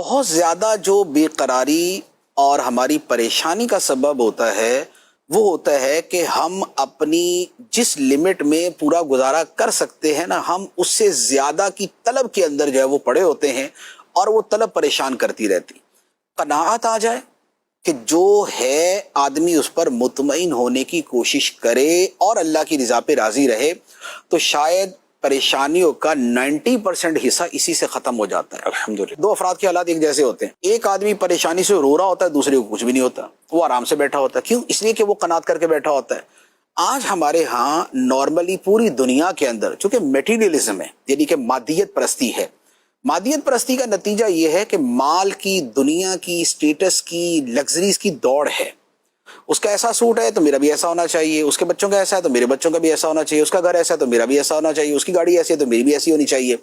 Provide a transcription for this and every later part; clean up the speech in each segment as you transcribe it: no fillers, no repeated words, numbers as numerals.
بہت زیادہ جو بے قراری اور ہماری پریشانی کا سبب ہوتا ہے وہ ہوتا ہے کہ ہم اپنی جس لمٹ میں پورا گزارا کر سکتے ہیں نا، ہم اس سے زیادہ کی طلب کے اندر جو ہے وہ پڑے ہوتے ہیں اور وہ طلب پریشان کرتی رہتی۔ قناعت آ جائے کہ جو ہے آدمی اس پر مطمئن ہونے کی کوشش کرے اور اللہ کی رضا پہ راضی رہے، تو شاید پریشانیوں کا 90% حصہ اسی سے ختم ہو جاتا ہے۔ الحمدللہ دو افراد کے حالات ایک جیسے ہوتے ہیں، ایک آدمی پریشانی سے رو رہا ہوتا ہے، دوسرے کو کچھ بھی نہیں ہوتا، وہ آرام سے بیٹھا ہوتا ہے۔ کیوں؟ اس لیے کہ وہ قناعت کر کے بیٹھا ہوتا ہے۔ آج ہمارے ہاں نارملی پوری دنیا کے اندر چونکہ میٹیریلزم ہے، یعنی کہ مادیت پرستی ہے، مادیت پرستی کا نتیجہ یہ ہے کہ مال کی، دنیا کی، سٹیٹس کی، لگژریز کی دوڑ ہے۔ اس کا ایسا سوٹ ہے تو میرا بھی ایسا ہونا چاہیے، اس کے بچوں کا ایسا ہے تو میرے بچوں کا بھی ایسا ہونا چاہیے، اس کا گھر ایسا ہے تو میرا بھی ایسا ہونا چاہیے، اس کی گاڑی ایسی ہے تو میری بھی ایسی ہونی چاہیے۔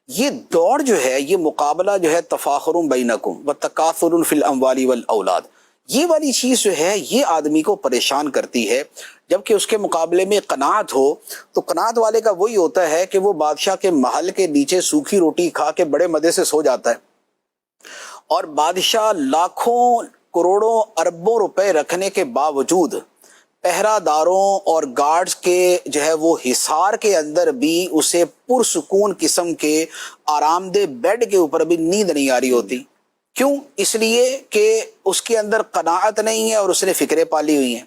یہ دوڑ جو ہے، یہ مقابلہ جو ہے، تفاخر بینکم وتکاثر فی الاموال والاولاد، یہ والی چیز جو ہے یہ آدمی کو پریشان کرتی ہے۔ جبکہ اس کے مقابلے میں قناعت ہو تو قناعت والے کا وہی ہوتا ہے کہ وہ بادشاہ کے محل کے نیچے سوکھی روٹی کھا کے بڑے مزے سے سو جاتا ہے، اور بادشاہ لاکھوں کروڑوں اربوں روپے رکھنے کے باوجود پہرہ داروں اور گارڈز کے جو ہے وہ حصار کے اندر بھی اسے پرسکون قسم کے آرام دہ بیڈ کے اوپر بھی نیند نہیں آ رہی ہوتی۔ کیوں؟ اس لیے کہ اس کے اندر قناعت نہیں ہے اور اس نے فکریں پالی ہوئی ہیں۔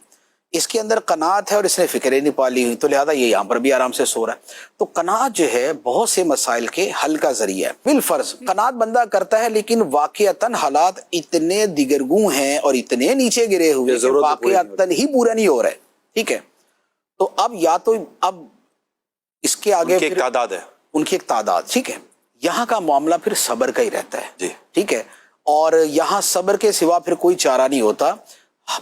اس کے اندر قناعت ہے اور اس نے فکریں نہیں پالی ہوئی، تو لہذا یہ یہاں پر بھی آرام سے سو رہا ہے۔ تو قناعت جو ہے بہت سے مسائل کے حل کا ذریعہ ہے۔ بالفرض قناعت بندہ کرتا ہے، لیکن واقعتاً حالات اتنے دیگرگوں ہیں اور اتنے نیچے گرے ہوئے کہ واقعتاً ہی پورا نہیں ہو رہا ہے، ٹھیک ہے؟ تو اب یا تو اب اس کے آگے ایک تعداد ہے، ان کی ایک تعداد، ٹھیک ہے، یہاں کا معاملہ پھر صبر کا ہی رہتا ہے، جی ٹھیک ہے، اور یہاں صبر کے سوا پھر کوئی چارہ نہیں ہوتا۔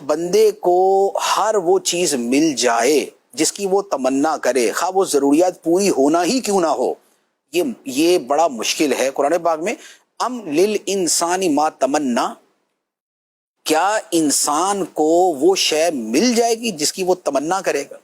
بندے کو ہر وہ چیز مل جائے جس کی وہ تمنا کرے، خواہ وہ ضروریات پوری ہونا ہی کیوں نہ ہو، یہ بڑا مشکل ہے۔ قرآن پاک میں ام للانسان ما تمنا، کیا انسان کو وہ شے مل جائے گی جس کی وہ تمنا کرے گا؟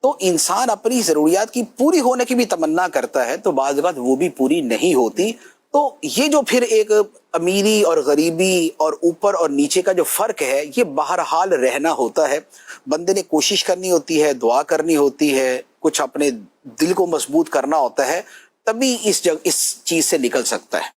تو انسان اپنی ضروریات کی پوری ہونے کی بھی تمنا کرتا ہے تو بعض اوقات وہ بھی پوری نہیں ہوتی۔ تو یہ جو پھر ایک امیری اور غریبی اور اوپر اور نیچے کا جو فرق ہے، یہ بہرحال رہنا ہوتا ہے۔ بندے نے کوشش کرنی ہوتی ہے، دعا کرنی ہوتی ہے، کچھ اپنے دل کو مضبوط کرنا ہوتا ہے، تبھی اس چیز سے نکل سکتا ہے۔